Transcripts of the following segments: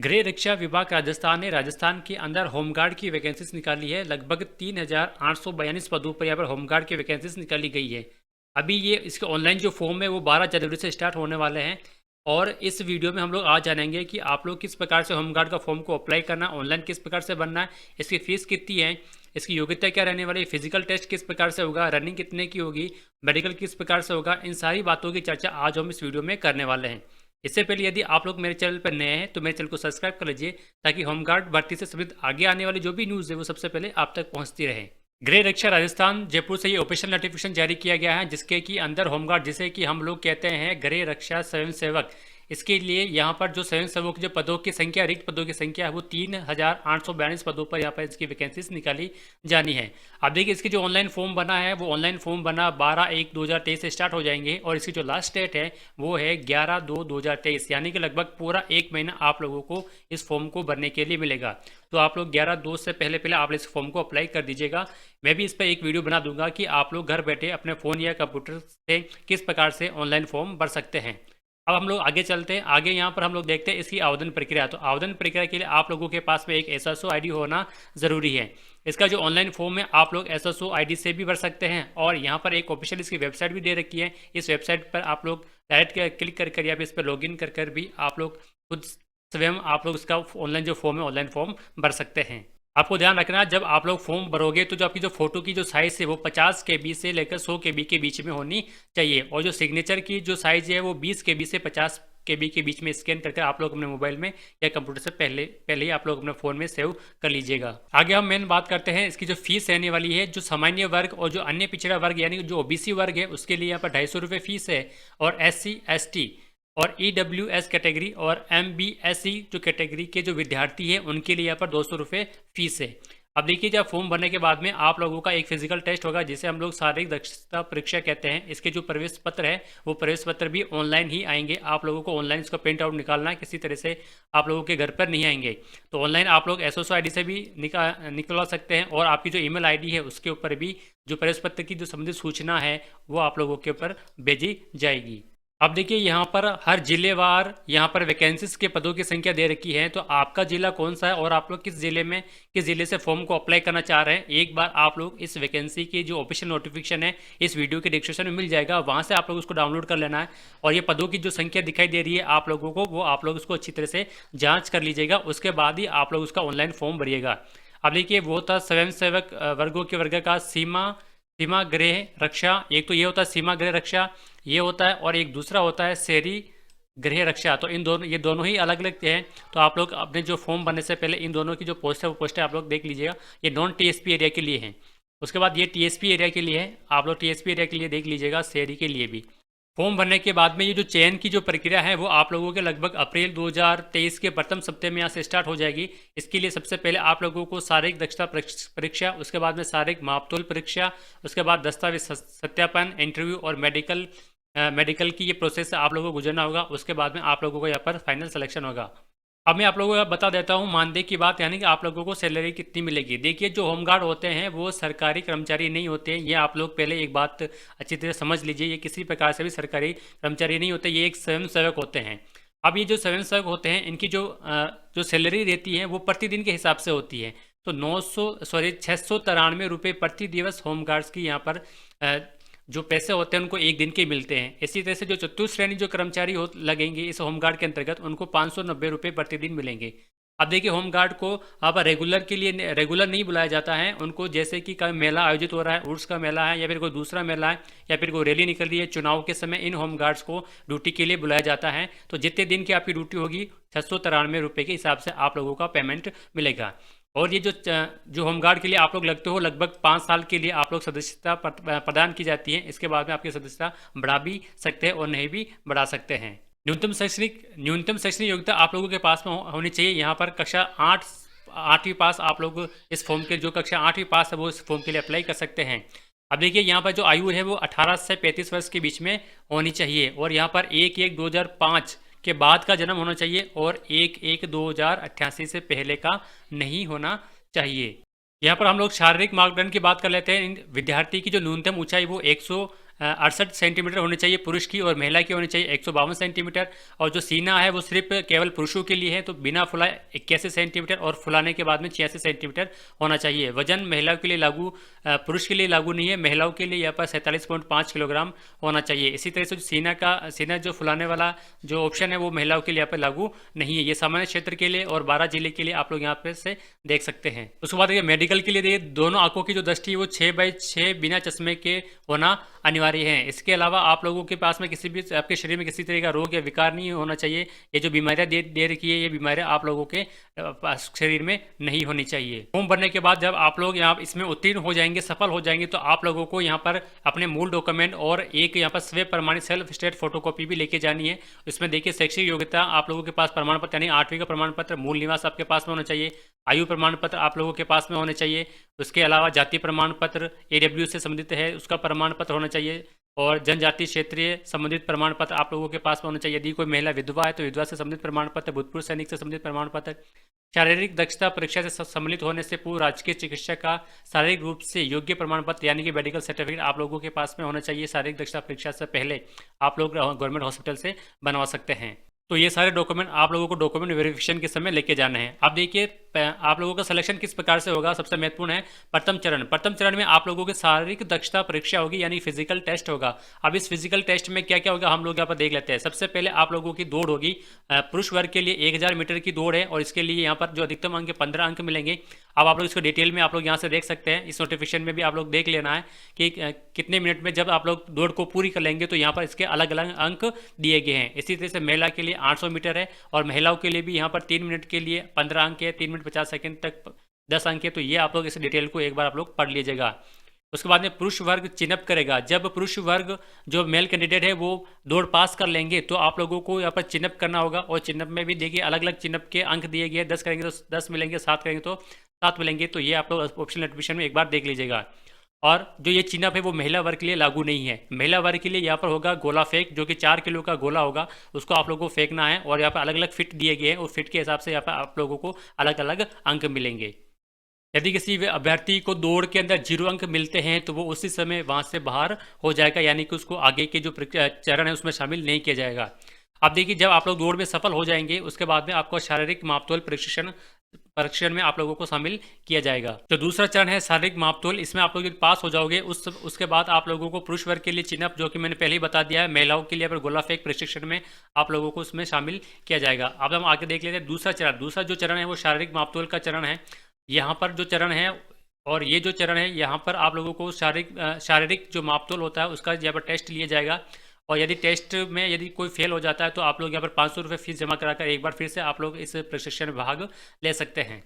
गृह रक्षा विभाग राजस्थान ने राजस्थान के अंदर होमगार्ड की वैकेंसीज निकाली है। लगभग 3,842 पदों पर यहाँ पर होमगार्ड की वैकेंसीज निकाली गई है। अभी ये इसके ऑनलाइन जो फॉर्म है वो 12 जनवरी से स्टार्ट होने वाले हैं। और इस वीडियो में हम लोग आज जानेंगे कि आप लोग किस प्रकार से होमगार्ड का फॉर्म को अप्लाई करना, ऑनलाइन किस प्रकार से बनना है, इसकी फीस कितनी है, इसकी योग्यता क्या रहने वाली है, फिजिकल टेस्ट किस प्रकार से होगा, रनिंग कितने की होगी, मेडिकल किस प्रकार से होगा, इन सारी बातों की चर्चा आज हम इस वीडियो में करने वाले हैं। इससे पहले यदि आप लोग मेरे चैनल पर नए हैं तो मेरे चैनल को सब्सक्राइब कर लीजिए ताकि होमगार्ड भर्ती से संबंधित आगे आने वाली जो भी न्यूज़ है वो सबसे पहले आप तक पहुंचती रहे। गृह रक्षा राजस्थान जयपुर से ये ऑफिशियल नोटिफिकेशन जारी किया गया है जिसके कि अंदर होमगार्ड, जिसे कि हम लोग कहते हैं गृह रक्षा स्वयंसेवक, इसके लिए यहाँ पर जो स्वयंसेवक जो पदों की संख्या, रिक्त पदों की संख्या है वो 3,842 पदों पर यहाँ पर इसकी वैकेंसीज निकाली जानी है। अब देखिए इसकी जो ऑनलाइन फॉर्म बना है वो ऑनलाइन फॉर्म बना 12/1/2023 से स्टार्ट हो जाएंगे और इसकी जो लास्ट डेट है वो है 11/2/2023, यानी कि लगभग पूरा 1 महीना आप लोगों को इस फॉर्म को भरने के लिए मिलेगा। तो आप लोग 11/2 से पहले पहले आप इस फॉर्म को अप्लाई कर दीजिएगा। मैं भी इस पर एक वीडियो बना दूंगा कि आप लोग घर बैठे अपने फ़ोन या कंप्यूटर से किस प्रकार से ऑनलाइन फॉर्म भर सकते हैं। अब हम लोग आगे चलते हैं। आगे यहाँ पर हम लोग देखते हैं इसकी आवेदन प्रक्रिया। तो आवेदन प्रक्रिया के लिए आप लोगों के पास में एक एसएसओ आईडी होना ज़रूरी है। इसका जो ऑनलाइन फॉर्म है आप लोग एसएसओ आईडी से भी भर सकते हैं और यहाँ पर एक ऑफिशियल इसकी वेबसाइट भी दे रखी है। इस वेबसाइट पर आप लोग डायरेक्ट क्लिक कर या फिर इस पर लॉगिन कर भी आप लोग खुद स्वयं आप लोग इसका ऑनलाइन जो फॉर्म है ऑनलाइन फॉर्म भर सकते हैं। आपको ध्यान रखना जब आप लोग फॉर्म भरोगे तो जो आपकी जो फोटो की जो साइज़ है वो 50 KB से लेकर 100 KB के बीच में होनी चाहिए और जो सिग्नेचर की जो साइज़ है वो 20 KB से 50 KB के बीच में स्कैन करके आप लोग अपने मोबाइल में या कंप्यूटर से पहले ही आप लोग अपने फ़ोन में सेव कर लीजिएगा। आगे हम मेन बात करते हैं इसकी जो फीस रहने वाली है। जो सामान्य वर्ग और जो अन्य पिछड़ा वर्ग यानी जो OBC वर्ग है उसके लिए यहाँ पर 250 रुपये फीस है और SC ST और EWS कैटेगरी और MBSE जो कैटेगरी के जो विद्यार्थी हैं उनके लिए यहाँ पर 200 रुपये फीस है। अब देखिए जब फॉर्म भरने के बाद में आप लोगों का एक फिजिकल टेस्ट होगा जिसे हम लोग शारीरिक दक्षता परीक्षा कहते हैं। इसके जो प्रवेश पत्र है वो प्रवेश पत्र भी ऑनलाइन ही आएंगे। आप लोगों को ऑनलाइन इसका प्रिंट आउट निकालना है, किसी तरह से आप लोगों के घर पर नहीं आएंगे। तो ऑनलाइन आप लोग एसएसओ आईडी से भी निकलवा सकते हैं और आपकी जो ईमेल आईडी है उसके ऊपर भी जो प्रवेश पत्र की जो संबंधित सूचना है वो आप लोगों के ऊपर भेजी जाएगी। अब देखिए यहाँ पर हर जिलेवार यहाँ पर वैकेंसीज के पदों की संख्या दे रखी है। तो आपका जिला कौन सा है और आप लोग किस जिले से फॉर्म को अप्लाई करना चाह रहे हैं, एक बार आप लोग इस वैकेंसी की जो ऑफिशियल नोटिफिकेशन है इस वीडियो के डिस्क्रिप्शन में मिल जाएगा, वहाँ से आप लोग उसको डाउनलोड कर लेना है। और ये पदों की जो संख्या दिखाई दे रही है आप लोगों को वो आप लोग उसको अच्छी तरह से जाँच कर लीजिएगा, उसके बाद ही आप लोग उसका ऑनलाइन फॉर्म भरिएगा। अब देखिए वो था स्वयंसेवक वर्गों के वर्ग का सीमा गृह रक्षा। एक तो ये होता है सीमा गृह रक्षा, ये होता है, और एक दूसरा होता है शहरी गृह रक्षा। तो ये दोनों ही अलग अलग हैं। तो आप लोग अपने जो फॉर्म भरने से पहले इन दोनों की जो पोस्ट है वो पोस्ट आप लोग देख लीजिएगा। ये नॉन TSP एरिया के लिए है, उसके बाद ये TSP एरिया के लिए है, आप लोग TSP एरिया के लिए देख लीजिएगा, शहरी के लिए भी। फॉर्म भरने के बाद में ये जो चयन की जो प्रक्रिया है वो आप लोगों के लगभग अप्रैल 2023 के प्रथम सप्ताह में यहाँ से स्टार्ट हो जाएगी। इसके लिए सबसे पहले आप लोगों को शारीरिक दक्षता परीक्षा, उसके बाद में शारीरिक मापतोल परीक्षा, उसके बाद दस्तावेज सत्यापन, इंटरव्यू और मेडिकल की ये प्रोसेस आप लोगों को गुजरना होगा। उसके बाद में आप लोगों को यहाँ पर फाइनल सिलेक्शन होगा। अब मैं आप लोगों को बता देता हूँ मानदेय की बात, यानी कि आप लोगों को सैलरी कितनी मिलेगी। देखिए जो होमगार्ड होते हैं वो सरकारी कर्मचारी नहीं होते हैं, ये आप लोग पहले एक बात अच्छी तरह समझ लीजिए। ये किसी प्रकार से भी सरकारी कर्मचारी नहीं होते, ये एक स्वयंसेवक होते हैं। अब ये जो स्वयंसेवक होते हैं इनकी जो सैलरी रहती है वो प्रतिदिन के हिसाब से होती है। तो 693 रुपये प्रति दिवस होमगार्ड्स की यहाँ पर जो पैसे होते हैं उनको एक दिन के मिलते हैं। इसी तरह से जो चतुर्थ श्रेणी जो कर्मचारी लगेंगे इस होमगार्ड के अंतर्गत उनको 590 रुपये प्रतिदिन मिलेंगे। अब देखिए होमगार्ड को अब रेगुलर नहीं बुलाया जाता है उनको, जैसे कि कोई मेला आयोजित हो रहा है, उर्स का मेला है या फिर कोई दूसरा मेला है या फिर कोई रैली निकल रही है, चुनाव के समय इन होमगार्ड्स को ड्यूटी के लिए बुलाया जाता है। तो जितने दिन की आपकी ड्यूटी होगी 693 रुपये के हिसाब से आप लोगों का पेमेंट मिलेगा। और ये जो होमगार्ड के लिए आप लोग लगते हो लगभग 5 साल के लिए आप लोग सदस्यता प्रदान की जाती है। इसके बाद में आपकी सदस्यता बढ़ा भी सकते हैं और नहीं भी बढ़ा सकते हैं। न्यूनतम शैक्षणिक योग्यता आप लोगों के पास में होनी चाहिए। यहाँ पर कक्षा 8वीं पास आप लोग इस फॉर्म के जो कक्षा 8वीं पास है वो इस फॉर्म के लिए अप्लाई कर सकते हैं। अब देखिए यहाँ पर जो आयु है वो 18 से 35 वर्ष के बीच में होनी चाहिए और यहाँ पर 1/1/2005 के बाद का जन्म होना चाहिए और 1/1/2088 से पहले का नहीं होना चाहिए। यहाँ पर हम लोग शारीरिक मापदंड की बात कर लेते हैं। विद्यार्थी की जो न्यूनतम ऊंचाई वो 68 सेंटीमीटर होनी चाहिए पुरुष की, और महिला की होनी चाहिए 152 सेंटीमीटर। और जो सीना है वो सिर्फ केवल पुरुषों के लिए है, तो बिना फुलाए 81 सेंटीमीटर और फुलाने के बाद में 86 सेंटीमीटर होना चाहिए। वजन महिलाओं के लिए लागू, पुरुष के लिए लागू नहीं है, महिलाओं के लिए यहाँ पर 47.5 किलोग्राम होना चाहिए। इसी तरह से जो सीना जो फुलाने वाला जो ऑप्शन है वो महिलाओं के लिए यहाँ पर लागू नहीं है। ये सामान्य क्षेत्र के लिए और 12 जिले के लिए आप लोग यहाँ पे से देख सकते हैं। उसके बाद मेडिकल के लिए देखिए, दोनों आंखों की जो दृष्टि है वो 6/6 बिना चश्मे के होना अनिवार्य है। इसके अलावा आप लोगों के पास में किसी भी आपके शरीर में किसी तरह का रोग या विकार नहीं होना चाहिए। ये जो बीमारियां दे रखी है, ये बीमारियां आप लोगों के शरीर में नहीं होनी चाहिए। फॉर्म भरने के बाद जब आप लोग यहाँ इसमें उत्तीर्ण हो जाएंगे, सफल हो जाएंगे, तो आप लोगों को यहाँ पर अपने मूल डॉक्यूमेंट और एक यहाँ पर स्वयं प्रमाणित सेल्फ स्टेट फोटोकॉपी भी लेके जानी है। इसमें देखिए शैक्षिक योग्यता आप लोगों के पास प्रमाण पत्र यानी 8वीं का प्रमाण पत्र, मूल निवास आपके पास में होना चाहिए, आयु प्रमाण पत्र आप लोगों के पास में होने चाहिए। उसके अलावा जाति प्रमाण पत्र AWU से संबंधित है उसका प्रमाण पत्र होना चाहिए, और जनजाति क्षेत्रीय संबंधित प्रमाण पत्र आप लोगों के पास में होना चाहिए। यदि कोई महिला विधवा है तो विधवा से संबंधित प्रमाण पत्र, भूतपूर्व सैनिक से संबंधित प्रमाण पत्र। शारीरिक दक्षता परीक्षा से सम्मिलित होने से पूर्व राजकीय चिकित्सक का शारीरिक रूप से योग्य प्रमाण पत्र यानी कि मेडिकल सर्टिफिकेट आप लोगों के पास में होना चाहिए। शारीरिक दक्षता परीक्षा से पहले आप लोग गवर्नमेंट हॉस्पिटल से बनवा सकते हैं। तो ये सारे डॉक्यूमेंट आप लोगों को डॉक्यूमेंट वेरिफिकेशन के समय लेके जाना है। अब देखिए आप लोगों का सिलेक्शन किस प्रकार से होगा, सबसे महत्वपूर्ण है प्रथम चरण। प्रथम चरण में आप लोगों की शारीरिक दक्षता परीक्षा होगी यानी फिजिकल टेस्ट होगा। अब इस फिजिकल टेस्ट में क्या क्या होगा हम लोग यहाँ पर देख लेते हैं। सबसे पहले आप लोगों की दौड़ होगी, पुरुष वर्ग के लिए 1000 मीटर की दौड़ है, और इसके लिए यहाँ पर जो अधिकतम अंक 15 अंक मिलेंगे। अब आप लोग इसको डिटेल में आप लोग यहाँ से देख सकते हैं, इस नोटिफिकेशन में भी आप लोग देख लेना है कि कितने मिनट में जब आप लोग दौड़ को पूरी कर लेंगे तो यहाँ पर इसके अलग अलग अंक दिए गए हैं। इसी तरह से महिला के लिए 800 मीटर है, और महिलाओं के लिए भी यहाँ पर 3 मिनट के लिए 15 अंक है, 3 मिनट 50 सेकंड तक 10 अंक है। तो ये आप लोग इस डिटेल को एक बार आप लोग पढ़ लीजिएगा। उसके बाद में पुरुष वर्ग चिनअप करेगा। जब पुरुष वर्ग जो मेल कैंडिडेट है वो दौड़ पास कर लेंगे तो आप लोगों को यहाँ पर चिनअप करना होगा, और चिनअप में भी देखिए अलग अलग चिनअप के अंक दिए गए। 10 करेंगे तो 10 मिलेंगे, 7 करेंगे तो 7 मिलेंगे। तो ये आप लोग ऑप्शनल एडमिशन में एक बार देख लीजिएगा। और जो ये चिनअप है वो महिला वर्ग के लिए लागू नहीं है। महिला वर्ग के लिए यहाँ पर होगा गोला फेंक, जो कि 4 किलो का गोला होगा, उसको आप लोगों को फेंकना है, और यहाँ पर अलग अलग फिट दिए गए हैं, और फिट के हिसाब से यहाँ पर आप लोगों को अलग अलग अंक मिलेंगे। यदि किसी अभ्यर्थी को दौड़ के अंदर 0 अंक मिलते हैं तो वो उसी समय वहाँ से बाहर हो जाएगा, यानी कि उसको आगे के जो चरण है उसमें शामिल नहीं किया जाएगा। अब देखिए जब आप लोग दौड़ में सफल हो जाएंगे उसके बाद में आपको शारीरिक मापतोल परीक्षण में आप लोगों को शामिल किया जाएगा। तो दूसरा चरण है शारीरिक मापतोल, इसमें आप लोग पास हो जाओगे उसके बाद आप लोगों को पुरुष वर्ग के लिए चिनअप, जो कि मैंने पहले ही बता दिया है, महिलाओं के लिए पर गोला फेंक प्रशिक्षण में आप लोगों को उसमें शामिल किया जाएगा। अब हम आगे देख लेते हैं दूसरा चरण। दूसरा जो चरण है वो शारीरिक मापतोल का चरण है। यहाँ पर जो चरण है और ये जो चरण है यहाँ पर आप लोगों को शारीरिक जो मापतोल होता है उसका यहाँ पर टेस्ट लिया जाएगा, और यदि टेस्ट में यदि कोई फेल हो जाता है तो आप लोग यहाँ पर 500 रुपये फीस जमा कराकर एक बार फिर से आप लोग इस प्रशिक्षण में भाग ले सकते हैं।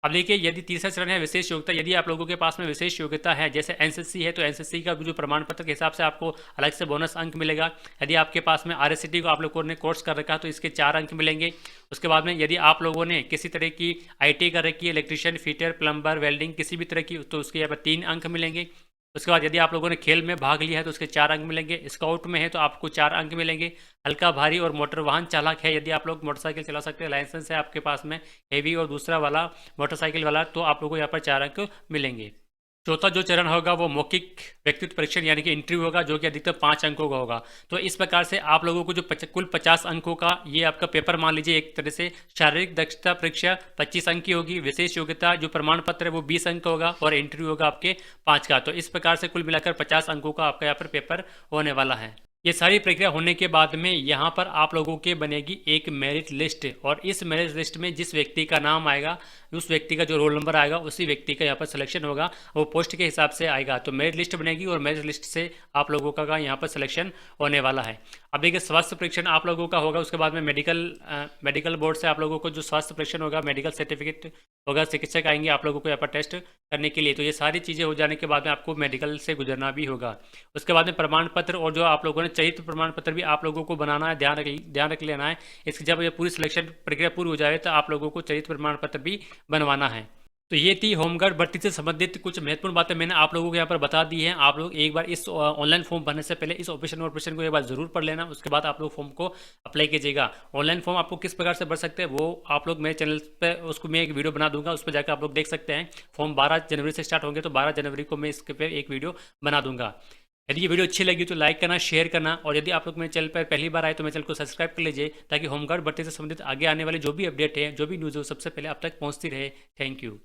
अब देखिए यदि तीसरा चरण है विशेष योग्यता। यदि आप लोगों के पास में विशेष योग्यता है, जैसे एनसीसी है, तो एनसीसी का जो प्रमाण पत्र के हिसाब से आपको अलग से बोनस अंक मिलेगा। यदि आपके पास में आरएससीटी को आप लोगों ने कोर्स कर रखा है तो इसके 4 अंक मिलेंगे। उसके बाद में यदि आप लोगों ने किसी तरह की आईटी कर रखी है, इलेक्ट्रीशियन, फिटर, प्लम्बर, वेल्डिंग किसी भी तरह की, तो उसके यहाँ पर 3 अंक मिलेंगे। उसके बाद यदि आप लोगों ने खेल में भाग लिया है तो उसके 4 अंक मिलेंगे। स्काउट में है तो आपको 4 अंक मिलेंगे। हल्का भारी और मोटर वाहन चालक है, यदि आप लोग मोटरसाइकिल चला सकते हैं, लाइसेंस है आपके पास में हेवी और दूसरा वाला मोटरसाइकिल वाला, तो आप लोगों को यहाँ पर 4 अंक मिलेंगे। चौथा जो चरण होगा वो मौखिक व्यक्तित्व परीक्षण यानी कि इंटरव्यू होगा, जो कि अधिकतर 5 अंकों का होगा। तो इस प्रकार से आप लोगों को जो कुल 50 अंकों का ये आपका पेपर मान लीजिए एक तरह से। शारीरिक दक्षता परीक्षा 25 अंक की होगी, विशेष योग्यता जो प्रमाण पत्र है वो 20 अंक का होगा, और इंटरव्यू होगा आपके 5 का। तो इस प्रकार से कुल मिलाकर 50 अंकों का आपका यहाँ पर पेपर होने वाला है। ये सारी प्रक्रिया होने के बाद में यहाँ पर आप लोगों के बनेगी एक मेरिट लिस्ट, और इस मेरिट लिस्ट में जिस व्यक्ति का नाम आएगा, उस व्यक्ति का जो रोल नंबर आएगा, उसी व्यक्ति का यहाँ पर सिलेक्शन होगा, वो पोस्ट के हिसाब से आएगा। तो मेरिट लिस्ट बनेगी और मेरिट लिस्ट से आप लोगों का यहाँ पर सिलेक्शन होने वाला है। अब देखिए स्वास्थ्य परीक्षण आप लोगों का होगा, उसके बाद में मेडिकल बोर्ड से आप लोगों को जो स्वास्थ्य परीक्षण होगा, मेडिकल सर्टिफिकेट होगा, चिकित्सक आएंगे आप लोगों को यहाँ पर टेस्ट करने के लिए। तो ये सारी चीज़ें हो जाने के बाद में आपको मेडिकल से गुजरना भी होगा। उसके बाद में प्रमाण पत्र और जो आप लोगों ने चरित्र प्रमाण पत्र भी आप लोगों को बनाना है, ध्यान रख लेना है। इसकी जब ये पूरी सिलेक्शन प्रक्रिया पूरी हो जाए तो आप लोगों को चरित्र प्रमाण पत्र भी बनवाना है। तो ये थी होमगार्ड भर्ती से संबंधित कुछ महत्वपूर्ण बातें मैंने आप लोगों को यहाँ पर बता दी हैं। आप लोग एक बार इस ऑनलाइन फॉर्म भरने से पहले इस ऑप्शन को एक बार जरूर पढ़ लेना, उसके बाद आप लोग फॉर्म को अप्लाई कीजिएगा। ऑनलाइन फॉर्म आपको किस प्रकार से भर सकते हैं वो आप लोग मेरे चैनल पर उसको मैं एक वीडियो बना दूंगा, उस पर जाकर आप लोग देख सकते हैं। फॉर्म 12 जनवरी से स्टार्ट होंगे, तो 12 जनवरी को मैं इसके पे एक वीडियो बना दूंगा। यदि ये वीडियो अच्छी लगी तो लाइक करना, शेयर करना, और यदि आप लोग मेरे चैनल पर पहली बार आए तो मेरे चैनल को सब्सक्राइब कर लीजिए, ताकि होमगार्ड भर्ती से संबंधित आगे आने वाले जो भी अपडेट है, जो भी न्यूज़ हो, सबसे पहले आप तक पहुँचती रहे। Thank you.